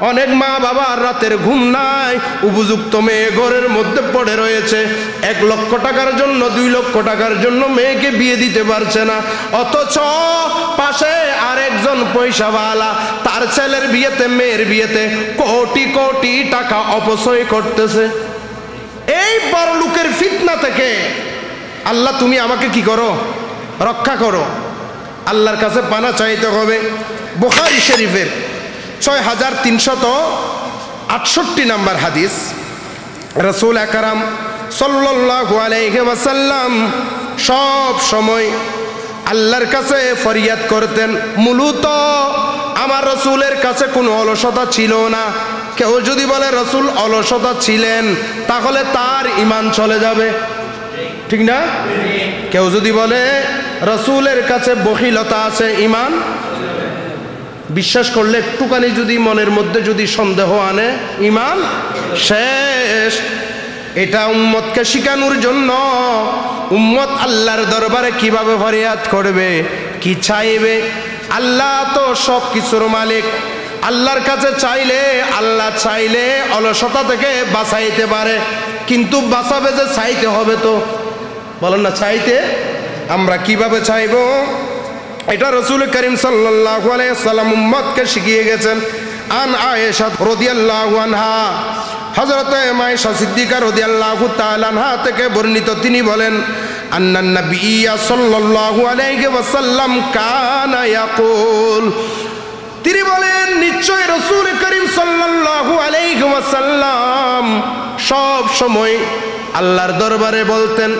অনেক মা বাবার রাতের ঘুম নাই, উপযুক্ত মেয়ে ঘরের মধ্যে পড়ে রয়েছে। 1 লক্ষ টাকার জন্য 2 লক্ষ টাকার জন্য মেয়েকে বিয়ে দিতে পারছে না, অথচ পাশে আরেকজন পয়সাওয়ালা তার ছেলের বিয়েতে মেয়ের বিয়েতে কোটি কোটি টাকা অপচয় করতেছে। এই বড় লোকের ফিতনা থেকে আল্লাহ তুমি আমাকে কি করো, রক্ষা করো। আল্লাহর কাছে পানা চাইতে হবে। বুখারী শরীফের 6368 নম্বর হাদিস, রাসূল আকরাম সাল্লাল্লাহু আলাইহি ওয়াসাল্লাম সব সময় আল্লাহর কাছে ফরিয়াদ করতেন। মূলত আমার রাসূলের কাছে কোনো অলসতা ছিল না। কেউ যদি বলে রাসূল অলসতা ছিলেন তাহলে তার ঈমান চলে যাবে, ঠিক না? কেউ যদি বলে রাসূলের কাছে বখিলতা আছে, ঈমান বিশ্বাস করলে একটুখানি যদি মনের মধ্যে যদি সন্দেহ আনে, ঈমান শেষ। এটা উম্মতকে শিখানোর জন্য উম্মত আল্লাহর দরবারে কিভাবে ফরিয়াদ করবে, কি চাইবে। আল্লাহ তো সব কিছুর মালিক। আল্লাহর কাছে চাইলে আল্লাহ চাইলে অলসতা থেকে বাঁচাইতে পারে, কিন্তু বাঁচাবে যে চাইতে হবে। তো বলেন না, চাইতে আমরা কিভাবে চাইব? এটা রাসূল করিম সাল্লাল্লাহু আলাইহি ওয়াসাল্লাম উম্মতকে শিখিয়ে গেছেন। আন আয়েশা রাদিয়াল্লাহু আনহা, হযরত আয়েশা সিদ্দিকা রাদিয়াল্লাহু তাআলা আনহা থেকে বর্ণিত, তিনি বলেন আন্নান নবিয়্যা সাল্লাল্লাহু আলাইহি ওয়াসাল্লাম কানা ইয়াকুল, তিনি বলেন নিশ্চয় রাসূল করিম সাল্লাল্লাহু আলাইহি ওয়াসাল্লাম সব সময় আল্লাহর দরবারে বলতেন,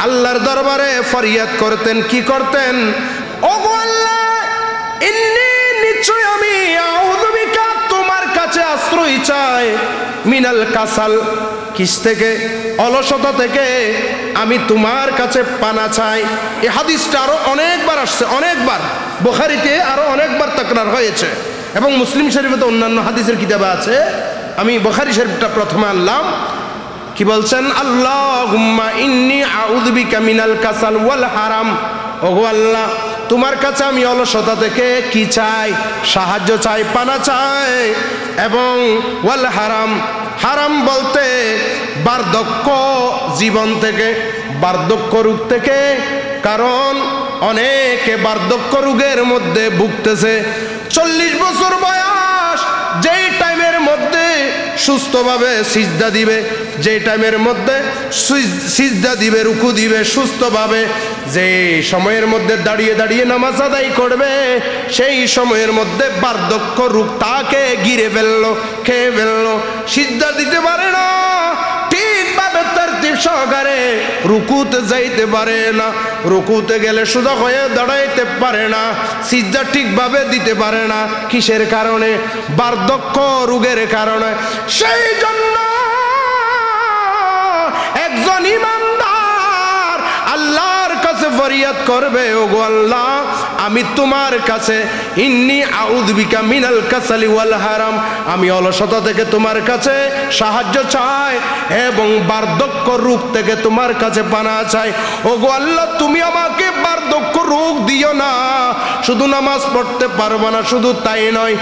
আল্লাহর দরবারে ফরিয়াদ করতেন। কি করতেন? ওগো আল্লাহ, ইন্নী নিশ্চয় আমি আউযু বিকা তোমার কাছে আশ্রয় চাই, মিনাল কাসাল কিস থেকে, অলসতা থেকে আমি তোমার কাছে পানা চাই। এই হাদিসটা আরো অনেকবার আসছে, অনেকবার বুখারীতে আরো অনেকবার তাকরার হয়েছে, এবং মুসলিম শরীফে তো অন্যান্য হাদিসের কিতাবে আছে। আমি বুখারী শরীফটা প্রথমে আনলাম। কি বলছেন? আল্লাহুম্মা ইন্নী আউযু বিকা মিনাল কাসাল ওয়াল হারাম, ওগো আল্লাহ তোমার কাছে আমি অলসতা থেকে কি চাই? সাহায্য চাই, পানা চাই। এবং ওয়াল হারাম, হারাম বলতে বার্ধক্য জীবন থেকে, বার্ধক্য রোগ থেকে, কারণ অনেকে বার্ধক্য রোগের মধ্যে ভুগতেছে। 40 বছর বয়স, যেই টাইমের মধ্যে সুস্থভাবে সিজদা দিবে, যে টাইমের মধ্যে সিজদা দিবে, রুকু দিবে সুস্থভাবে, যে সময়ের মধ্যে দাঁড়িয়ে দাঁড়িয়ে নামাজ আদায় করবে, সেই সময়ের মধ্যে বার্ধক্য রোগ তাকে ঘিরে ফেললো, খেয়ে ফেললো। সিজদা দিতে পারে না, ঠিকভাবে তারতিব সহকারে রুকুতে যাইতে পারে না, রুকুতে গেলে সোজা হয়ে দাঁড়াইতে পারে না, সিজদা ঠিকভাবে দিতে পারে না। কিসের কারণে? বার্ধক্য রোগের কারণে। সেই জন্য একজন ইমানদার আল্লাহর কাছে ফরিয়াদ করবে, ওগো আল্লাহ আমি তোমার কাছে ইন্নী আউযু বিকা মিনাল কাসালি ওয়াল হারাম, আমি অলসতা থেকে তোমার কাছে সাহায্য চাই এবং বার্ধক্য রোগ থেকে তোমার কাছে পানা চাই। ওগো আল্লাহ তুমি আমাকে বার্ধক্য রোগ দিও না। শুধু নামাজ পড়তে পারবো না, শুধু তাই নয়,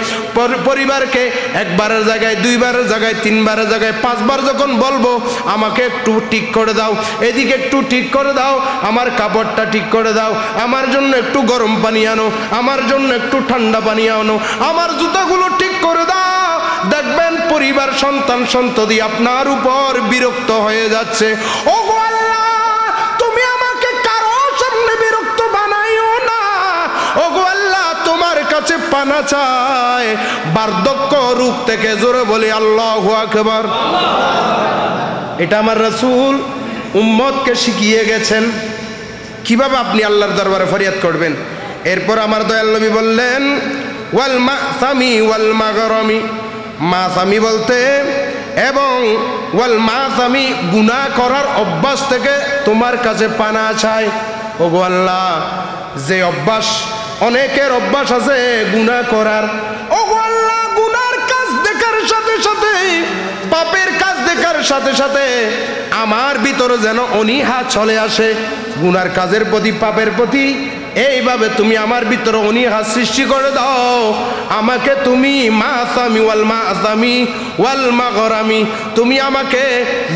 পরিবারকে একবারের জায়গায়, 2 বারের জায়গায়, 3 বারের জায়গায় 5 বার যখন বলবো আমাকে একটু ঠিক করে দাও, এদিকে একটু ঠিক করে দাও, আমার কাপড়টা ঠিক করে দাও, আমার জন্য একটু গরম পানি আনো, আমার জন্য একটু ঠান্ডা পানি আনো, আমার জুতাগুলো ঠিক করে দাও, দেখবেন পরিবার, সন্তান সন্ততি আপনার উপর বিরক্ত হয়ে যাচ্ছে। ওগো আল্লাহ তুমি আমাকে কারো সামনে বিরক্ত বানাইও না। ওগো আল্লাহ তোমার কাছে পানা চাই বার্ধক্য রোগ থেকে। জোরে বলি আল্লাহু আকবার। এটা আমার রাসূল উম্মতকে শিখিয়ে গেছেন কিভাবে আপনি আল্লাহর দরবারে ফরিয়াদ করবেন। এরপর আমার দয়াল নবী বললেন ওয়াল মাসামি ওয়াল মাগরামি, মাসামি বলতে এবং ওয়াল মাসামি গুনাহ করার অভ্যাস থেকে তোমার কাছে পানা চাই। ওগো আল্লাহ যে অভ্যাস, অনেকের অভ্যাস আছে গুনাহ করার, ওগো আল্লাহ গুনার কাজ দেখার সাথে সাথে, পাপের কাজ দেখার সাথে সাথে আমার ভিতরে যেন অনীহা চলে আসে, গুনার কাজের প্রতি, পাপের প্রতি এইভাবে তুমি আমার ভিতরে অনীহা সৃষ্টি করে দাও, আমাকে তুমি মাসামি ওয়াল মাসামি ওয়াল মাগরামি, তুমি আমাকে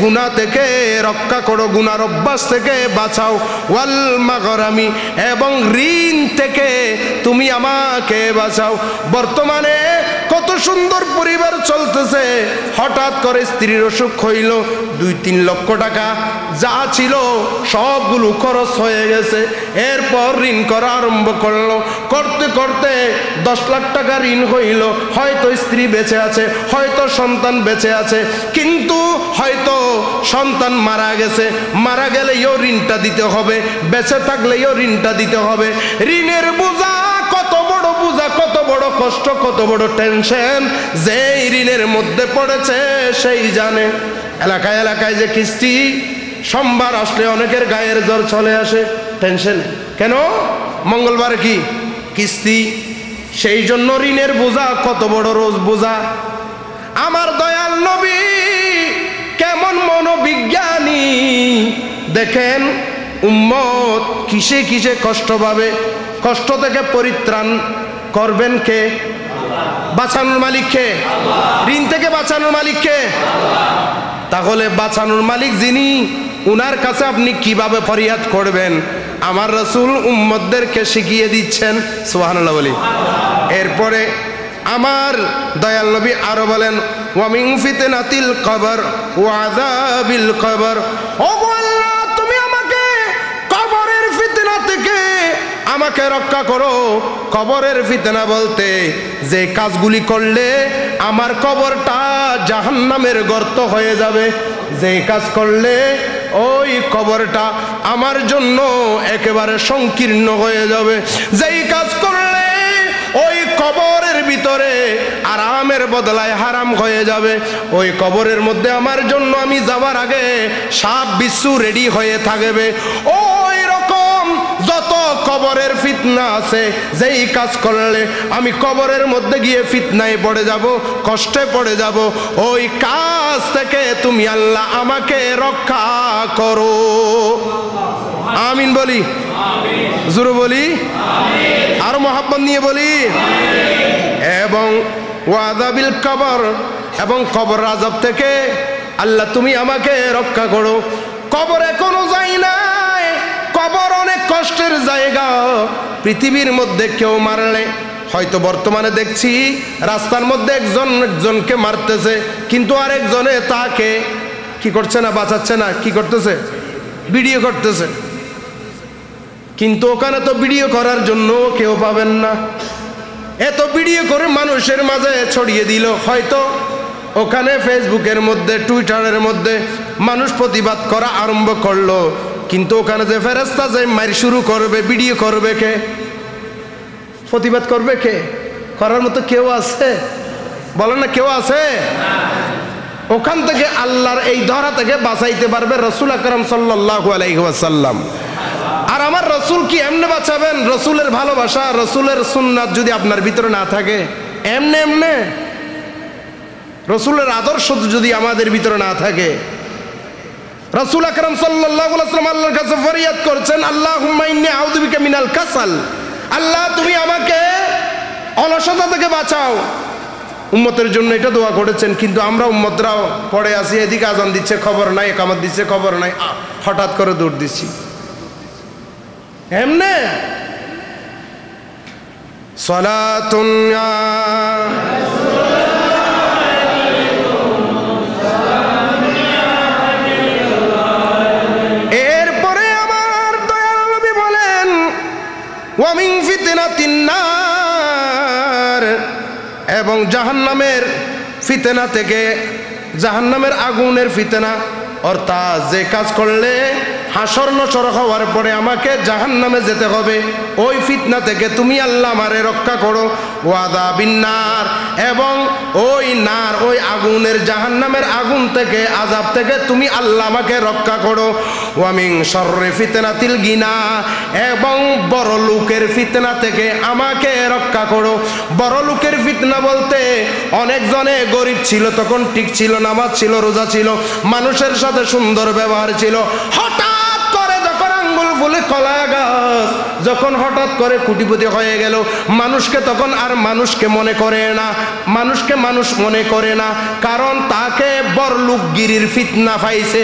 গুনাহ থেকে রক্ষা করো, গুনার অভ্যাস থেকে বাঁচাও, ওয়াল মাগরামি, এবং ঋণ থেকে তুমি আমাকে বাঁচাও। বর্তমানে কত সুন্দর পরিবার চলতেছে, হঠাৎ করে স্ত্রীর অসুখ হইল, 2-3 লক্ষ টাকা যা ছিল সবগুলো খরচ হয়ে গেছে। এরপর ঋণ করা আরম্ভ করলো, করতে করতে 10 লাখ টাকা ঋণ হইল। হয়তো স্ত্রী বেঁচে আছে, হয়তো সন্তান বেঁচে আছে, কিন্তু হয়তো সন্তান মারা গেছে, মারা গেলেও ঋণটা দিতে হবে, বেঁচে থাকলেও ঋণটা দিতে হবে। ঋণের বোঝা কত বড় বোঝা, কত বড় কষ্ট, কত বড় টেনশন যে ঋণের মধ্যে পড়েছে সেই জানে। এলাকায় এলাকায় যে কিস্তি, সোমবার আসলে অনেকের গায়ের জ্বর চলে আসে টেনশন। কেন? মঙ্গলবার কি কিস্তি। সেই জন্য ঋণের বোঝা কত বড় রোজ বোঝা। আমার দয়াল নবী কেমন মনোবিজ্ঞানী দেখেন, উম্মত কিসে কিসে কষ্ট পাবে, কষ্ট থেকে পরিত্রাণ করবেন কে? বাঁচানোর মালিক কে? ঋণ থেকে বাঁচানোর মালিক কে? তাহলে বাঁচানোর মালিক যিনি, উনার কাছে আপনি কিভাবে ফরিয়াদ করবেন, আমার রাসূল উম্মতদেরকে শিখিয়ে দিচ্ছেন। সুবহানাল্লাহ বলি। এরপরে আমার দয়াল নবী আরো বলেন, ওয়া মিন ফিতনাতিল কবর ওয়া আযাবিল কবর, ও আল্লাহ তুমি আমাকে কবরের ফিতনা থেকে আমাকে রক্ষা করো। কবরের ফিতনা বলতে যে কাজগুলি করলে আমার কবরটা জাহান্নামের গর্ত হয়ে যাবে, যে কাজ করলে ওই কবরটা আমার জন্য একেবারে সংকীর্ণ হয়ে যাবে, যেই কাজ করলে ওই কবরের ভিতরে আরামের বদলায় হারাম হয়ে যাবে, ওই কবরের মধ্যে আমার জন্য আমি যাবার আগে সাপ বিচ্ছু রেডি হয়ে থাকবে। ওই রকম যত কবরের ফিতনা আছে, যেই কাজ করলে আমি কবরের মধ্যে গিয়ে ফিতনায় পড়ে যাব, কষ্টে পড়ে যাব, ওই কাজ থেকে তুমি আল্লাহ আমাকে রক্ষা করো। আমিন বলি, জোরে বলি, আরো মহাব্বত নিয়ে বলি। এবং ওয়াদাবিল কবর, এবং কবর আযাব থেকে আল্লাহ তুমি আমাকে রক্ষা করো। কবর এখনো যাই নাই, কবর অনেক কষ্টের জায়গা। পৃথিবীর মধ্যে কেউ মারলে, হয়তো বর্তমানে দেখছি রাস্তার মধ্যে একজনকে মারতেছে, কিন্তু আরেকজনে তাকে কি করছে না, বাঁচাচ্ছে না, কি করতেছে? ভিডিও করতেছে। কিন্তু ওখানে তো ভিডিও করার জন্য কেউ পাবেন না, এত ভিডিও করে মানুষের মাঝে ছড়িয়ে দিল। হয়তো ওখানে ফেসবুকের মধ্যে, টুইটারের মধ্যে মানুষ প্রতিবাদ করা আরম্ভ করলো, কিন্তু ওখানে যে ফেরেশতা যে মার শুরু করবে, ভিডিও করবে কে? প্রতিবাদ করবে কে? করার মতো কেউ আছে? বলেন না, কেউ আছে? ওখান থেকে আল্লাহর এই ধরা থেকে বাঁচাইতে পারবে রাসূল আকরাম সাল্লাল্লাহু আলাইহি ওয়াসাল্লাম। আর আমার রসুল কি এমনে বাঁচাবেন? রসুলের ভালোবাসা, রসুলের সুন্নাত যদি আপনার ভিতরে না থাকে, এমনে এমনে রসুলের আদর্শ যদি আমাদের ভিতরে না থাকে। রাসূল আকরাম সাল্লাল্লাহু আলাইহি ওয়াসাল্লাম আল্লাহর কাছে ফরিয়াদ করছেন, আল্লাহুম্মা ইন্নী আউযু বিকা মিনাল কাসাল, আল্লাহ তুমি আমাকে অলসতা থেকে বাঁচাও। উম্মতের জন্য এটা দোয়া করেছেন, কিন্তু আমরা উম্মতরাও পড়ে আসি, এদিকে আজান দিচ্ছে খবর নাই, ইকামত দিচ্ছে খবর নাই, হঠাৎ করে দৌড় দিচ্ছি এমনে। সালাতুন এরপরে আমার দয়াল নবী বলেন, ওয়া মিন ফিতনাতিন নার, এবং জাহান্নামের ফিতনা থেকে, জাহান্নামের আগুনের ফিতনা, অর্থাৎ যে কাজ করলে হাসর নসর হওয়ার পরে আমাকে জাহান্নামে যেতে হবে, ওই ফিতনা থেকে তুমি আল্লাহ আমারে রক্ষা করো। ওয়াদাবিন নার, এবং ওই নার, ওই আগুনের, জাহান্নামের আগুন থেকে, আযাব থেকে তুমি আল্লাহ আমাকে রক্ষা করো। ওয়া মিন শাররি ফিতনাতিল গিনা, এবং বড় লোকের ফিতনা থেকে আমাকে রক্ষা করো। বড় লোকের ফিতনা বলতে অনেকজনে গরিব ছিল, তখন ঠিক ছিল, নামাজ ছিল, রোজা ছিল, মানুষের সাথে সুন্দর ব্যবহার ছিল, হঠাৎ করে যখন আঙ্গুল ফুলে কলা গাছ যখন হঠাৎ করে কোটিপতি হয়ে গেল, মানুষকে তখন আর মানুষকে মনে করে না, মানুষকে মানুষ মনে করে না, কারণ তাকে বড়লোকগিরির ফিতনা পাইছে।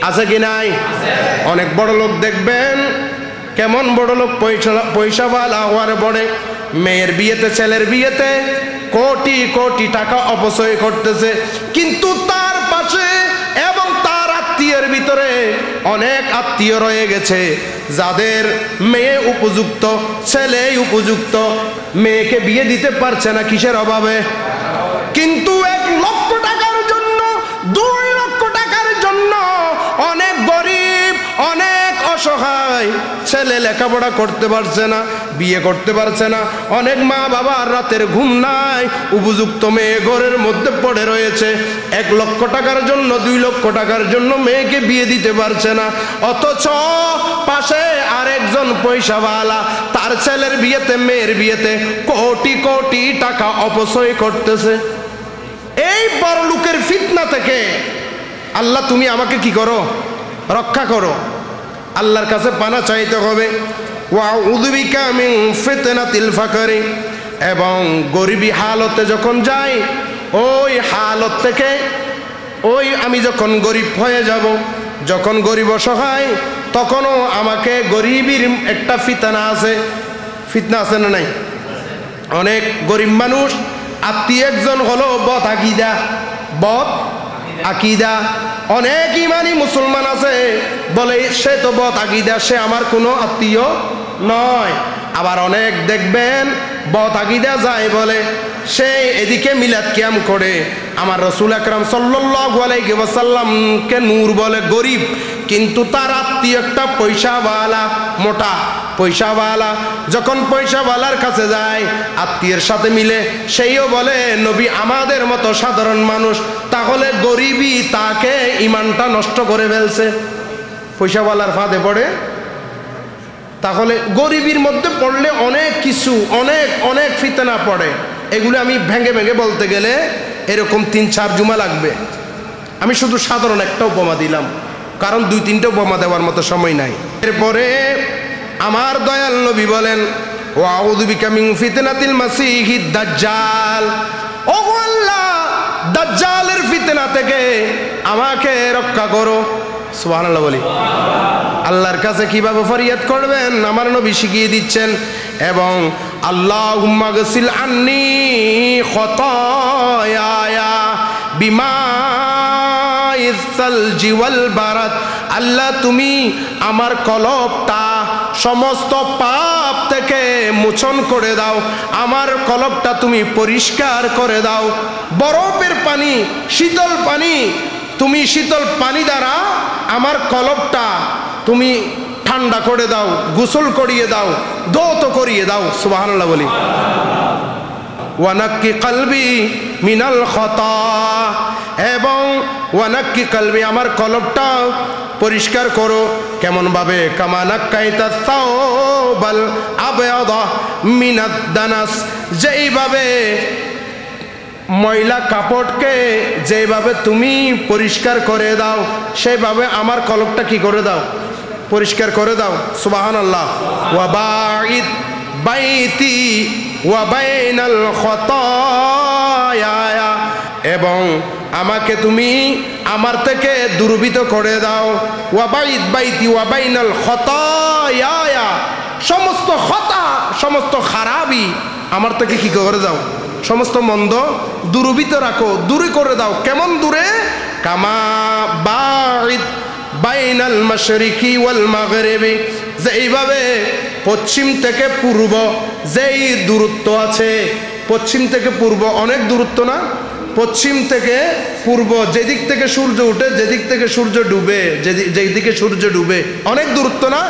আছে কি নাই? অনেক বড় লোক দেখবেন কেমন বড় লোক, পয়সাওয়ালা হওয়ার পরে মেয়ের বিয়েতে ছেলের বিয়েতে কোটি কোটি টাকা অপচয় করতেছে, কিন্তু তার পাশে এবং তার আত্মীয়ের ভিতরে অনেক আত্মীয় রয়ে গেছে যাদের মেয়ে উপযুক্ত, ছেলে উপযুক্ত, মেয়েকে বিয়ে দিতে পারছে না কিসের অভাবে? কিন্তু 1 লক্ষ টাকার জন্য, 2 লক্ষ টাকার জন্য অনেক গরিব, অনেক অসহায় ছেলে লেখাপড়া করতে পারছে না, বিয়ে করতে পারছে না, অনেক মা বাবার রাতের ঘুম নাই, উপযুক্ত মেয়ে ঘরের মধ্যে পড়ে রয়েছে, 1 লক্ষ টাকার জন্য, 2 লক্ষ টাকার জন্য মেয়েকে বিয়ে দিতে পারছে না, অথচ পাশে আরেকজন পয়সাওয়ালা তার ছেলের বিয়েতে, মেয়ের বিয়েতে কোটি কোটি টাকা অপচয় করতেছে। এই বড় লোকের ফিতনা থেকে আল্লাহ তুমি আমাকে কি করো? রক্ষা করো। আল্লাহর কাছে পানা চাইতে হবে। ওয়াউযু বিকা মিন ফিতনাতিল ফাকরি, এবং গরিবী হালতে যখন যাই, ওই হালত থেকে, ওই আমি যখন গরিব হয়ে যাব, যখন গরিব অসহায়, তখনও আমাকে গরিবীর একটা ফিতনা আছে। ফিতনা আছে না নাই? অনেক গরিব মানুষ, আত্মীয় একজন হলো বদ আকীদা, বদ আকীদা। অনেক ইমানি মুসলমান আছে বলে সে তো বদ আকীদা, সে আমার কোনো আত্মীয় নয়। আবার অনেক দেখবেন বদ আকীদা যায় বলে সে এদিকে মিলাদ কিয়াম করে, আমার রাসূল আকরাম সাল্লাল্লাহু আলাইহি ওয়াসাল্লামকে নূর বলে, গরিব, কিন্তু তার আত্মীয় একটা পয়সাওয়ালা, মোটা পয়সাওয়ালা। যখন পয়সাওয়ালার কাছে যায়, আত্মীয়ের সাথে মিলে, সেইও বলে নবী আমাদের মতো সাধারণ মানুষ, তাহলে গরিবই তাকে ইমানটা নষ্ট করে ফেলছে, পয়সাওয়ালার ফাঁদে পড়ে। তাহলে গরিবীর মধ্যে পড়লে অনেক কিছু, অনেক অনেক ফিতনা পড়ে। এগুলো আমি ভেঙে ভেঙে বলতে গেলে এরকম 3-4 জুমা লাগবে। আমি শুধু সাধারণ একটা উপমা দিলাম, কারণ 2-3টে উপমা দেওয়ার মতো সময় নাই। এরপরে আমার দয়াল নবী বলেন, ওয়াউযু বিকা মিন ফিতনাতিল মাসিহিদ দাজ্জাল, ও আল্লাহ দাজ্জালের ফিতনা থেকে আমাকে রক্ষা করো। সুবহানাল্লাহ বলি। আল্লাহর কাছে কিভাবে ফরিয়াদ করবেন আমার নবী শিখিয়ে দিচ্ছেন। এবং আল্লাহুম্মা গসিল আন্নি খতায়া বিমাইস সালজি ওয়াল বারাদ, আল্লাহ তুমি আমার কলবটা সমস্ত পাপ থেকে মোচন করে দাও, আমার কলবটা তুমি পরিষ্কার করে দাও। বরফের পানি, শীতল পানি, তুমি শীতল পানি দ্বারা আমার কলবটা তুমি ঠান্ডা করে দাও, গোসল করিয়ে দাও, ধৌত করিয়ে দাও। সুবহানাল্লাহ বলি। ওয়ানাক্কি কলবি মিনাল খতা, এবং ওয়ানাক্কি কলবি আমার কলবটা পরিষ্কার করো। কেমন ভাবে? কামা নাক্কাইতা সাওবাল আবয়াদা মিনাদ দানাস, যেইভাবে ময়লা কাপড়কে যেভাবে তুমি পরিষ্কার করে দাও, সেইভাবে আমার কলবটা কি করে দাও? পরিষ্কার করে দাও। সুবহানাল্লাহ। ওয়া বাঈদ বাইতি ওয়া বাইনাল খতায়া, এবং আমাকে তুমি আমার থেকে দূরীভূত করে দাও। ওয়া বাঈদ বাইতি ওয়া বাইনাল খতায়া, সমস্ত খতা, সমস্ত খারাপি আমার থেকে কি করে দাও? সমস্ত মন্দ দূরীভূত রাখো, দূরে করে দাও। কেমন দূরে? কামা বাঈদ বাইনাল মাশরিকি ওয়াল মাগরিবি, যেইভাবে পশ্চিম থেকে পূর্ব যেই দূরত্ব আছে, পশ্চিম থেকে পূর্ব অনেক দূরত্ব না? পশ্চিম থেকে পূর্ব, যেদিক থেকে সূর্য উঠে, যেদিক থেকে সূর্য ডুবে, যেদিকে সূর্য ডুবে, অনেক দূরত্ব না?